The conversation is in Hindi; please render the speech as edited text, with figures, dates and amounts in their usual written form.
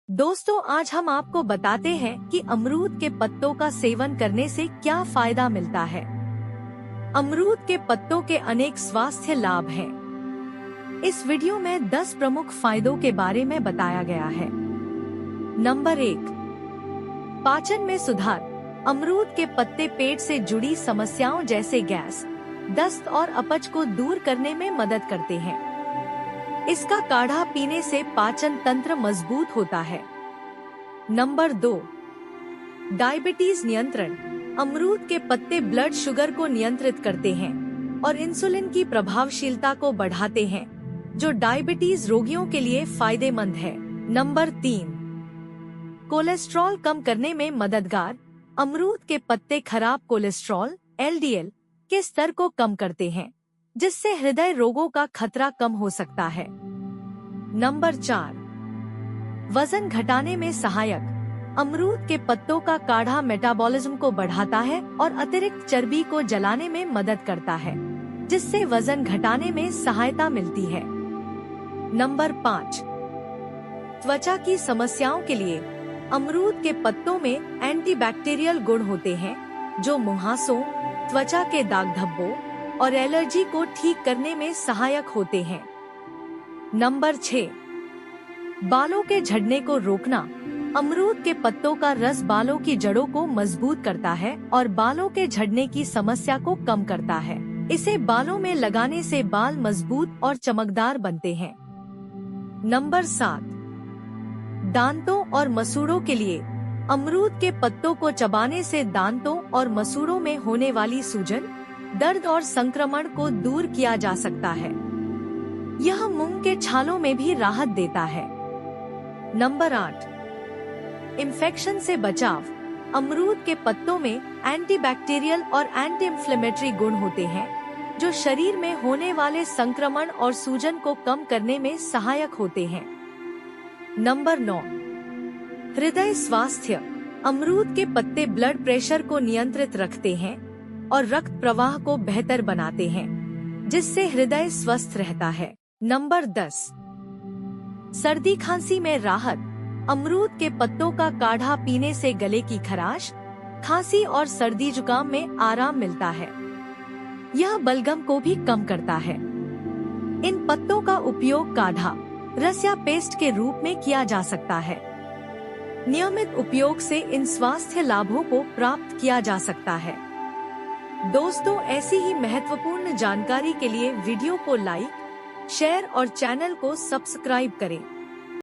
दोस्तों, आज हम आपको बताते हैं कि अमरूद के पत्तों का सेवन करने से क्या फायदा मिलता है। अमरूद के पत्तों के अनेक स्वास्थ्य लाभ हैं। इस वीडियो में 10 प्रमुख फायदों के बारे में बताया गया है। नंबर 1, पाचन में सुधार। अमरूद के पत्ते पेट से जुड़ी समस्याओं जैसे गैस, दस्त और अपच को दूर करने में मदद करते हैं। इसका काढ़ा पीने से पाचन तंत्र मजबूत होता है। नंबर 2, डायबिटीज नियंत्रण। अमरूद के पत्ते ब्लड शुगर को नियंत्रित करते हैं और इंसुलिन की प्रभावशीलता को बढ़ाते हैं, जो डायबिटीज रोगियों के लिए फायदेमंद है। नंबर 3, कोलेस्ट्रॉल कम करने में मददगार। अमरूद के पत्ते खराब कोलेस्ट्रॉल (LDL) के स्तर को कम करते हैं, जिससे हृदय रोगों का खतरा कम हो सकता है। नंबर 4, वजन घटाने में सहायक। अमरूद के पत्तों का काढ़ा मेटाबॉलिज्म को बढ़ाता है और अतिरिक्त चर्बी को जलाने में मदद करता है, जिससे वजन घटाने में सहायता मिलती है। नंबर 5, त्वचा की समस्याओं के लिए। अमरूद के पत्तों में एंटीबैक्टीरियल गुण होते हैं, जो मुहासों, त्वचा के दाग धब्बों और एलर्जी को ठीक करने में सहायक होते हैं। नंबर 6, बालों के झड़ने को रोकना। अमरूद के पत्तों का रस बालों की जड़ों को मजबूत करता है और बालों के झड़ने की समस्या को कम करता है। इसे बालों में लगाने से बाल मजबूत और चमकदार बनते हैं। नंबर 7, दांतों और मसूड़ों के लिए। अमरूद के पत्तों को चबाने से दांतों और मसूड़ों में होने वाली सूजन, दर्द और संक्रमण को दूर किया जा सकता है। यह मूंग के छालों में भी राहत देता है। नंबर 8, इन्फेक्शन से बचाव। अमरूद के पत्तों में एंटीबैक्टीरियल और एंटी इंफ्लेमेटरी गुण होते हैं, जो शरीर में होने वाले संक्रमण और सूजन को कम करने में सहायक होते हैं। नंबर 9, हृदय स्वास्थ्य। अमरूद के पत्ते ब्लड प्रेशर को नियंत्रित रखते हैं और रक्त प्रवाह को बेहतर बनाते हैं, जिससे हृदय स्वस्थ रहता है। नंबर 10, सर्दी खांसी में राहत। अमरूद के पत्तों का काढ़ा पीने से गले की खराश, खांसी और सर्दी जुकाम में आराम मिलता है। यह बलगम को भी कम करता है। इन पत्तों का उपयोग काढ़ा, रस या पेस्ट के रूप में किया जा सकता है। नियमित उपयोग से इन स्वास्थ्य लाभों को प्राप्त किया जा सकता है। दोस्तों, ऐसी ही महत्वपूर्ण जानकारी के लिए वीडियो को लाइक, शेयर और चैनल को सब्सक्राइब करें।